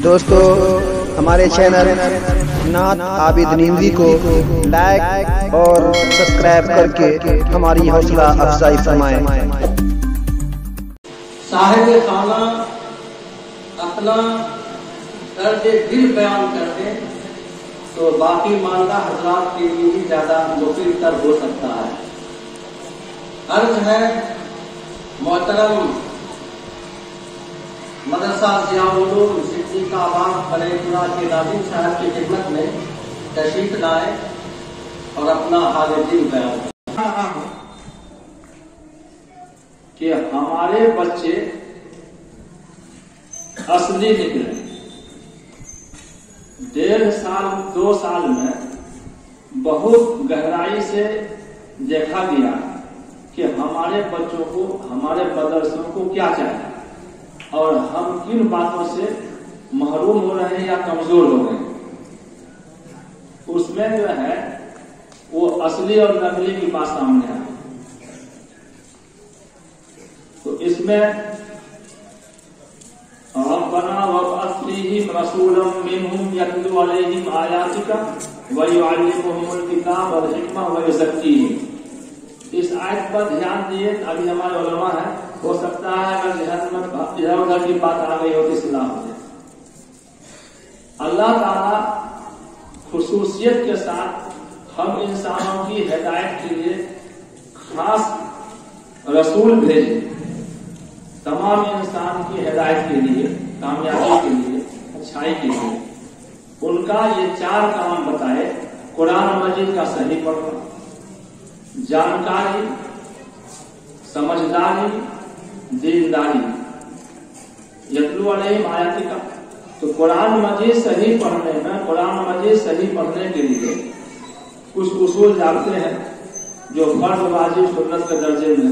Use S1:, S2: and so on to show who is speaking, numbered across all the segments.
S1: دوستو ہمارے چینل نعت عابد نیموی کو لائک اور سبسکرائب کر کے ہماری حوصلہ افزائی فرمائیں۔
S2: صاحب خانہ اپنا درد دل بیان کر دیں تو باقی ماندہ حضرات کے لیے بھی زیادہ مفید تر ہو سکتا ہے۔ عرض ہے محترم مدرسہ ضیاء العلوم صدیق آباد پریپورہ کے ناظم صاحب کی خدمت میں تشریف لائے اور اپنا حال دل بیان کریں کہ ہمارے بچے اصلی نکلے۔ 1.5 سال 2 سال میں بہت گہرائی سے دیکھا گیا کہ ہمارے بچوں کو، ہمارے مدرسوں کو کیا چاہیے اور ہم کن باتوں سے محروم ہو رہے ہیں یا کمزور ہو رہے ہیں۔ اس میں جو ہے وہ اصلی اور نقلی کی بات سامنے آئی۔ تو اس میں ربنا وابعث فیہم رسولا منہم یتلو علیہم آیاتک ویعلمہم الکتاب والحکمہ ویزکیہم۔ اس آیت پر دھیان دیے، ابھی ہمارے علماء ہیں، ہو سکتا ہے اگر ذہن میں ادھر ادھر کی بات آ گئی ہو تو اصلاح ہو جائے۔ اللہ تعالی خصوصیت کے ساتھ ہم انسانوں کی ہدایت کے لیے خاص رسول بھیجے، تمام انسان کی ہدایت کے لیے، کامیابی کے لیے، اچھائی کے لیے۔ ان کا یہ 4 کام بتائے: قرآن مجید کا صحیح پڑھنا، جانکاری، سمجھداری، دینداری۔ یتلو علیہم آیاتک، تو قرآن مجید صحیح پڑھنے میں، قرآن مجید صحیح پڑھنے کے لیے کچھ اصول جانتے ہیں جو فرض، واجب، سنت کے درجے میں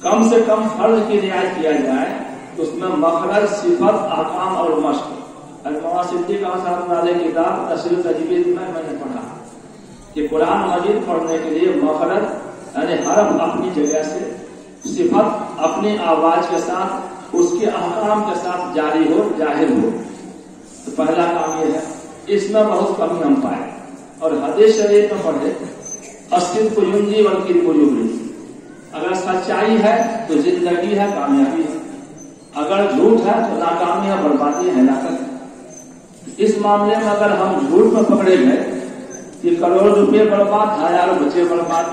S2: کم سے کم فرض کی رعایت کیا جائے۔ اس میں مخرج، صفت، احکام اور مشق۔ علامہ صدیق احمد صاحب علیہ کتاب تشریح تجوید میں نے پڑھا کہ قرآن مجید پڑھنے کے لیے مخرج یعنی حرف اپنی جگہ سے، صفت اپنی آواز کے ساتھ، اس کے احکام کے ساتھ جاری ہو، ظاہر ہو۔ تو پہلا کام یہ ہے، اس میں بہت کمی ہم پائے۔ اور حدیث شریف میں پڑھے الصدق ینجی والکذب یغنی۔ اگر سچائی ہے تو زندگی ہے، کامیابی ہے، اگر جھوٹ ہے تو ناکامی ہے، بربادی ہے، ہلاکت ہے۔ اس معاملے میں اگر ہم جھوٹ میں پکڑے گئے کہ کروڑ روپے برباد، 1000 بچے برباد،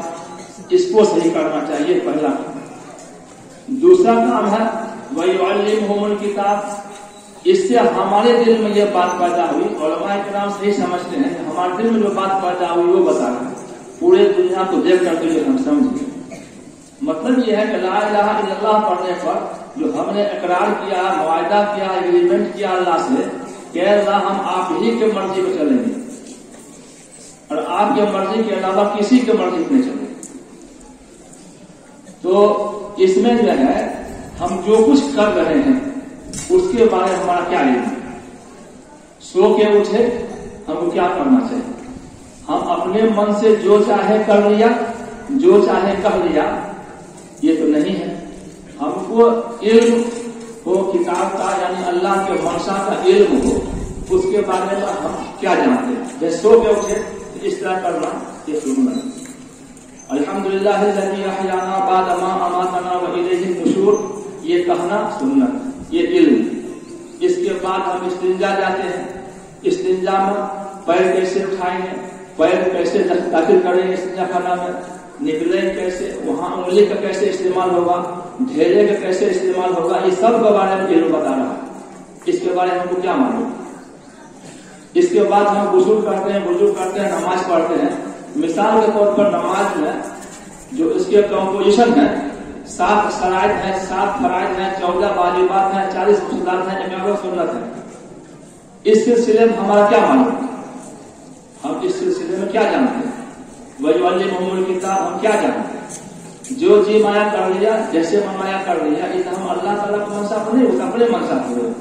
S2: اس کو صحیح کرنا چاہیے، پہلا کام۔ دوسرا کام ہے وَيُعَلِّمُهُمُ الْكِتَابَ۔ اس سے ہمارے دل میں یہ بات پیدا ہوئی، علماء کرام صحیح سمجھتے ہیں کہ ہمارے دل میں جو بات پیدا ہوئی وہ بتا رہے ہیں، پورے دنیا کو دیکھ کر کے ہم سمجھیں۔ مطلب یہ ہے کہ لا الہ الا اللہ پڑھنے پر جو ہم نے اقرار کیا، معاہدہ کیا، ایگریمنٹ کیا اللہ سے کہ اللہ ہم آپ ہی کے مرضی پہ چلیں گے اور آپ کے مرضی کے علاوہ کسی کے مرضی پہ نہیں چلیں گے۔ تو اس میں جو ہے ہم جو کچھ کر رہے ہیں اس کے بارے میں ہمارا کیا علم ہے؟ سو کے اٹھے ہم کو کیا کرنا چاہیے؟ ہم اپنے من سے جو چاہے کر لیا، جو چاہے کہہ لیا، یہ تو نہیں ہے۔ ہم کو علم ہو کتاب کا، یعنی اللہ کے منشا کا علم ہو، اس کے بارے میں ہم کیا جانتے ہیں۔ جیسے سو کے اٹھے اس طرح کرنا، یہ سننا۔ الحمدللہ الذی احیانا بعد ما اماتنا والیہ النشور، یہ کہنا سنت، یہ علم۔ اس کے بعد ہم استنجا جاتے ہیں، استنجا میں پیر کیسے اٹھائیں گے، پیر کیسے داخل کریں گے استنجا خانہ میں، نکلیں کیسے، وہاں انگلی کا کیسے استعمال ہوگا، ڈھیلے کا کیسے استعمال ہوگا، یہ سب کے بارے میں علم بتا رہا ہے۔ اس کے بارے میں ہم کو کیا معلوم؟ اس کے بعد ہم غسل کرتے ہیں، وضو کرتے ہیں، نماز پڑھتے ہیں۔ مثال کے طور پر نماز میں جو اس کے کمپوزیشن ہے، 7 شرائط ہیں، 7 فرائض ہیں، 14 واجبات ہیں، 40 مستحبات ہیں، 11 سنت ہیں۔ اس سلسلے میں ہمارا کیا معلوم؟ ہم اس سلسلے میں کیا جانتے ہیں؟ وَيُعَلِّمُهُمُ الْكِتَابَ، ہم کیا جانتے ہیں؟ جو جی مایا کر لیا، جیسے مایا کر لیا، یہ ہم اللہ تعالیٰ کا منصب نہیں ہوتا، اپنے منصب ہوئے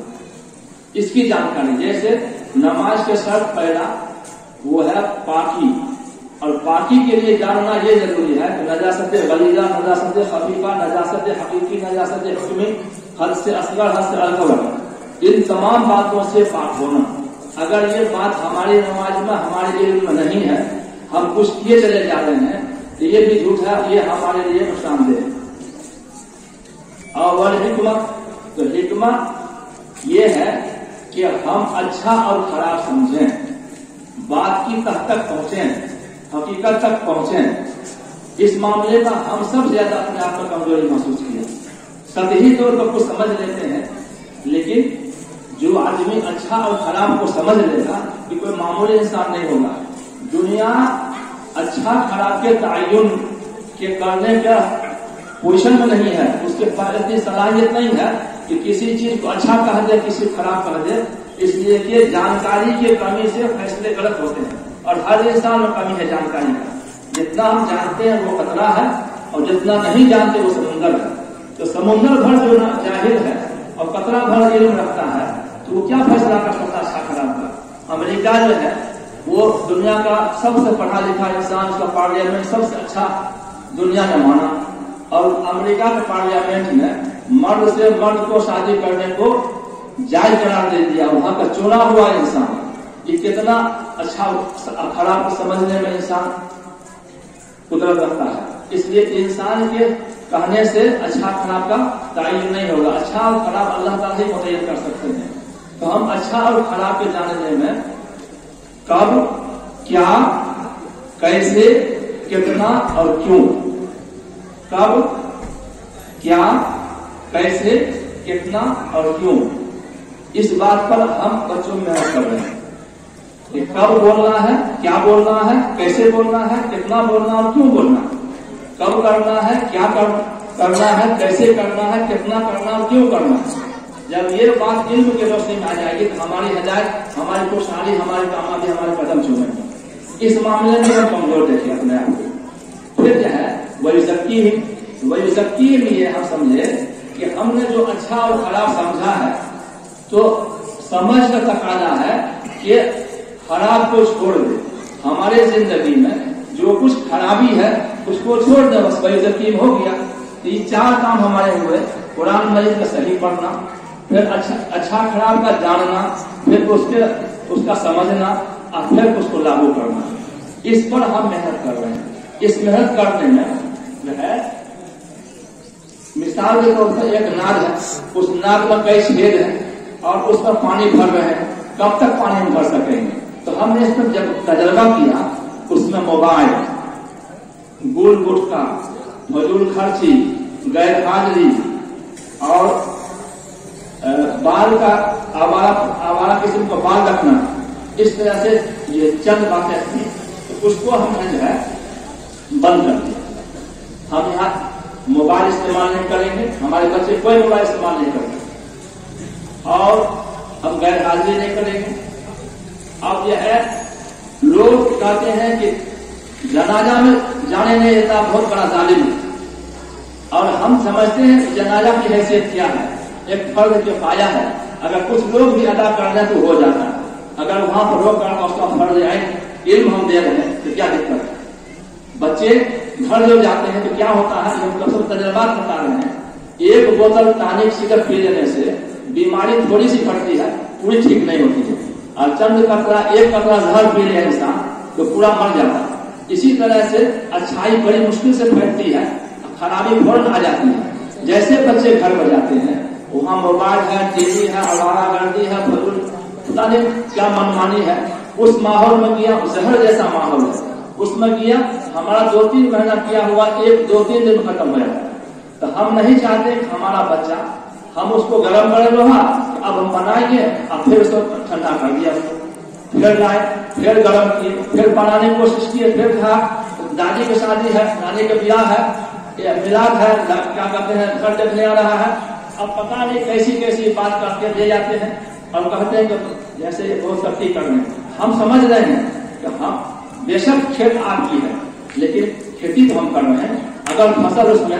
S2: اس کی جانکاری۔ جیسے نماز کے شرط پہلا وہ ہے پاکی، اور پاکی کے لیے جاننا یہ ضروری ہے کہ نجاست غلیظہ، نجاست خفیفہ، نجاست حقیقی، نجاست حکمی، حد سے اصغر، حد سے اکبر۔ इन तमाम बातों से पाक होना। अगर ये बात हमारी नमाज में हमारे लिए नहीं है, हम कुछ किए चले जा रहे हैं, तो ये भी झूठ है, ये हमारे लिए नुकसानदेह। और वह हिकमत, तो हिकमत ये है कि हम अच्छा और खराब समझें, बात की तह तक पहुंचें, हकीकत तक पहुंचें। इस मामले में हम सब ज्यादा अपने आप में कमजोरी महसूस किया। सतही तौर पर कुछ समझ लेते हैं, लेकिन जो आदमी अच्छा और खराब को समझ लेगा कि कोई मामूली इंसान नहीं होगा। दुनिया अच्छा खराब के तयन के करने का पोजीशन में नहीं है, उसके पास इतनी सलाहियत नहीं है कि किसी चीज को अच्छा कह दे, किसी को खराब कह दे। इसलिए कि जानकारी की कमी से फैसले गलत होते हैं, और हर इंसान में कमी है जानकारी का। जितना हम जानते हैं वो खतरा है, और जितना नहीं जानते वो समुंदर है। तो समुंदर भर जो जाहिल है और कतरा भर इल्म रखता है, तो वो क्या फैसला कर सकता अच्छा खराब का। अमेरिका जो है वो दुनिया का सबसे पढ़ा लिखा इंसान, उसका पार्लियामेंट सबसे अच्छा दुनिया में माना, और अमेरिका के पार्लियामेंट में मर्द से मर्द को शादी करने को जायज करार दे दिया। वहां का चुना हुआ इंसान, ये कितना अच्छा खराब को समझने में इंसान कुदरत रखता है। इसलिए इंसान के कहने से अच्छा खराब का तयन नहीं होगा। अच्छा और खराब अल्लाह ताला ही मुतय्यन कर सकते हैं। तो हम अच्छा और खराब के जानने में कब, क्या, कैसे, कितना और क्यों, कब, क्या, कैसे, कितना और क्यों, इस बात पर हम बच्चों में मेहनत कर रहे हैं। कब बोलना है, क्या बोलना है, कैसे बोलना है, कितना बोलना और क्यों बोलना, कब करना है, क्या करना है, कैसे करना है, कितना करना और क्यों करना है। जब ये बात इल्म के रोशनी में आ जाएगी तो हमारी हिदायत, हमारी खुशहाली, हमारी कामयाबी हमारे कदम चूमेंगे। इस मामले में हम कमजोर देखिए अपने आप को। फिर जो है वही शक्ति लिए हम समझे कि हमने जो अच्छा और खराब समझा है, तो समझ का तकाजा है कि खराब को छोड़ दे। हमारे जिंदगी में जो कुछ खराबी है उसको छोड़ दे, बस वही यकीन हो गया। तो ये 4 काम हमारे हुए: कुरान मजीद का सही पढ़ना, फिर अच्छा खराब का जानना, फिर उसका समझना, और फिर उसको लागू करना। इस पर हम मेहनत कर रहे हैं। इस मेहनत करने में जो है, मिसाल के तौर पर एक नाद है, उस नाद में कई छेद हैं और उस पर पानी भर रहे हैं। कब तक पानी में भर सकेंगे? तो हमने इस पर जब तजर्बा किया, उसमें मोबाइल, गुल गुटखा, फजूल खर्ची, गैर हाजिरी और बाल का आवारा किस्म का बाल रखना, इस तरह से ये चंद बातें थी। तो उसको हमने जो है बंद कर दिया। हम यहाँ मोबाइल इस्तेमाल नहीं करेंगे, हमारे बच्चे कोई मोबाइल इस्तेमाल नहीं करेंगे, और हम गैर हाजिरी नहीं करेंगे। अब यह है, लोग कहते हैं कि जनाजा में जाने नहीं देता, बहुत बड़ा जालिम है। और हम समझते हैं कि जनाजा की हैसियत क्या है, एक फर्ज किफाया है। अगर कुछ लोग भी अदा कर लें तो हो जाता है। अगर वहां पर रोक कर उसका फर्ज है, इल्म हम दे रहे हैं, तो क्या दिक्कत है? बच्चे घर जो जाते हैं तो क्या होता है, हम सब तजर्बात बता रहे हैं। एक बोतल टॉनिक सिगरेट पी लेने से बीमारी थोड़ी सी घटती है, पूरी ठीक नहीं होती है। और चंद कतरा, एक कतरा जहर पी ले इंसान तो पूरा मर जाता है। इसी तरह से अच्छाई बड़ी मुश्किल से फैलती है, खराबी फौरन आ जाती है। जैसे बच्चे घर में जाते हैं, वहाँ मोबाइल है, टीवी है, आवारागर्दी है, फजूल पता नहीं क्या मनमानी है, उस माहौल में गया, जहर जैसा माहौल है, उसमें गया, हमारा 2-3 महीना किया हुआ 1-2-3 दिन खत्म हो जाता है। तो हम नहीं चाहते कि हमारा बच्चा, हम उसको गर्म करे लोहा, अब हम बनाएंगे और फिर उसको ठंडा कर दिया, फिर लाए, फिर गर्म किए, फिर बनाने की कोशिश किए, फिर कहा दादी की शादी है, नानी का ब्याह है, या मिलाद है, क्या कहते हैं, घर देखने आ रहा है। अब पता नहीं कैसी कैसी बात करके ले जाते हैं और कहते हैं कि जैसे ये बहुत सख्ती कर रहे हैं। हम समझ रहे हैं कि हम बेशक खेत आपकी है, लेकिन खेती तो हम कर रहे हैं। अगर फसल उसमें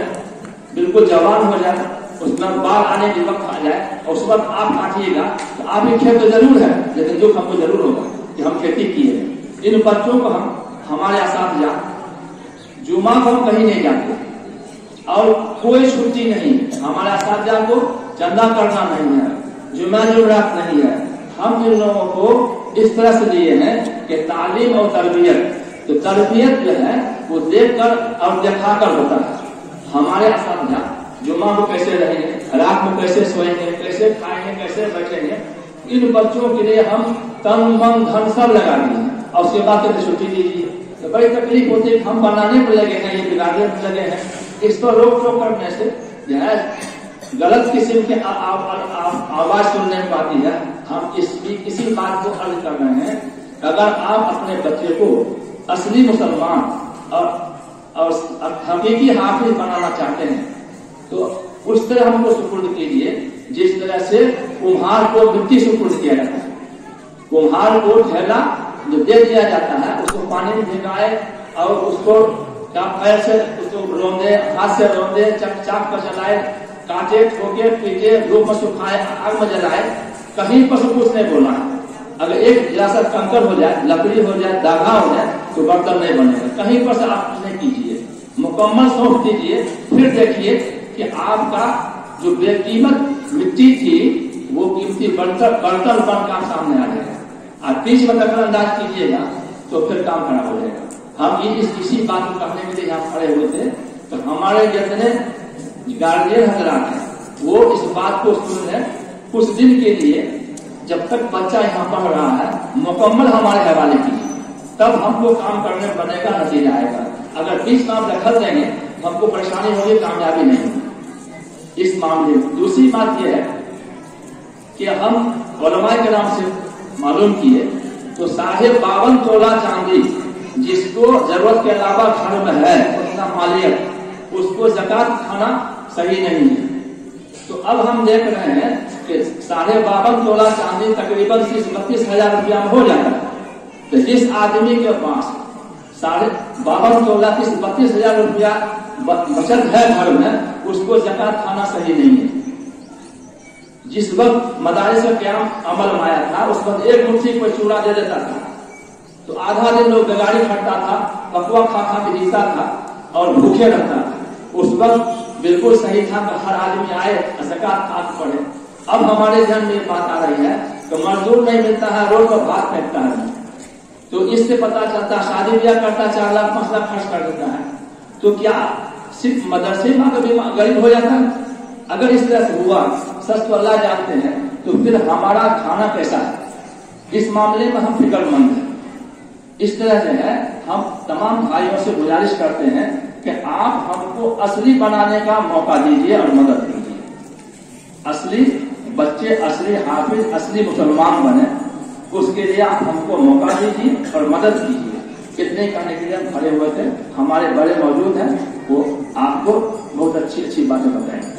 S2: बिल्कुल जवान हो जाए, उसमें बाढ़ आने की वक्त आ जाए और उस वक्त आप काटिएगा, तो आपकी खेत तो जरूर है, लेकिन दुख हमको जरूर होगा कि हम खेती किए हैं। इन बच्चों को हम हमारे साथ जुमा को हम कहीं नहीं जाते और कोई छुट्टी नहीं, हमारे साथ को चंदा करना नहीं है, जुमेरात नहीं है। हम इन लोगों को इस तरह से लिए हैं कि तालीम और तरबियत, तो तरबियत जो है वो देखकर और दिखाकर होता है। हमारे असाध्या जुम्मा को कैसे रहेंगे, रात को कैसे सोएंगे, कैसे खाएंगे, कैसे बैठेंगे, इन बच्चों के लिए हम तन मन धन सब लगा दिए और उसके बाद कहते छुट्टी दीजिए। तो बड़ी तकलीफ होती है। हम बनाने को लगे हैं, ये बिगाड़ने को लगे हैं। इस पर रोक टोक करने से जो है गलत किस्म के आवाज सुनने को आती है। हम इसी बात को हल कर रहे हैं। अगर आप अपने बच्चे को असली मुसलमान और हकीकी हाफिज बनाना चाहते हैं तो उस तरह हमको सुपुर्द कीजिए जिस तरह से कुम्हार को मिट्टी सुपुर्द किया जाता है। कुम्हार को ठेला जो दे दिया जाता है उसको पानी में भिगाए और उसको पैर से उसको रौंदे, हाथ से रौंदे, चाक पर चलाए, काटे, ठोके, पीटे, धूप में सुखाए, आग में जलाए, कहीं पर से कुछ नहीं बोलना है। अगर एक जरा सा कंकर हो जाए, लकड़ी हो जाए, दागा हो जाए तो बर्तन नहीं बनेगा। कहीं पर से आप कुछ नहीं कीजिए, मुकम्मल सौंप दीजिए, फिर देखिए कि आपका जो बेकीमत मिट्टी थी वो कीमती बर्तन बनकर आप सामने आ जाएगा। आप बीच में दखल अंदाज कीजिएगा तो फिर काम खराब हो जाएगा। हम इसी बात को करने के लिए यहाँ खड़े हुए थे। तो हमारे जितने गार्जियन हजरात हैं वो इस बात को सुन रहे कुछ दिन के लिए, जब तक बच्चा यहाँ पढ़ रहा है मुकम्मल हमारे हवाले कीजिए, तब हमको काम करने बनेगा, नतीजा आएगा। अगर बीच में आप दखल देंगे हमको परेशानी होगी, कामयाबी नहीं होगी इस मामले में। दूसरी बात यह है कि हम उलमाए के नाम से मालूम किए तो 52.5 तोला चांदी जिसको जरूरत के अलावा घर में है उतना मालियत, उसको ज़कात खाना सही नहीं है। तो अब हम देख रहे हैं कि 52.5 तोला चांदी तकरीबन 30-32 हजार रुपया में हो जाता है। तो जिस आदमी के पास 52.5 तोला 30-32 हजार रुपया बचत है घर में, उसको ज़कात खाना सही नहीं है। जिस वक्त मदारिस का क्याम अमल में आया था उस वक्त एक मुट्ठी कोई चूड़ा दे देता था तो आधा दिन लोग बेगारी खटता था, पकवा खा के जीता था और भूखे रहता था। उस वक्त बिल्कुल सही था कि हर आदमी आए, ज़कात खा पड़े। अब हमारे ध्यान में बात आ रही है कि मजदूर नहीं मिलता है, रोड पर भात फेंकता है। तो इससे पता चलता है शादी ब्याह करता 4 लाख 5 लाख खर्च कर देता है। तो क्या सिर्फ मदरसे में कभी गरीब हो जाता है? अगर इस तरह से हुआ, सच तो अल्लाह जानते हैं, तो फिर हमारा खाना कैसा है? इस मामले में हम फिक्रमंद हैं। इस तरह से है हम तमाम भाइयों से गुजारिश करते हैं कि आप हमको असली बनाने का मौका दीजिए और मदद कीजिए। असली बच्चे, असली हाफिज, असली मुसलमान बने, उसके लिए आप हमको मौका दीजिए और मदद कीजिए। इतने करने के लिए हम खड़े हुए थे। हमारे बड़े मौजूद हैं, वो आपको बहुत अच्छी अच्छी बातें बताएंगे।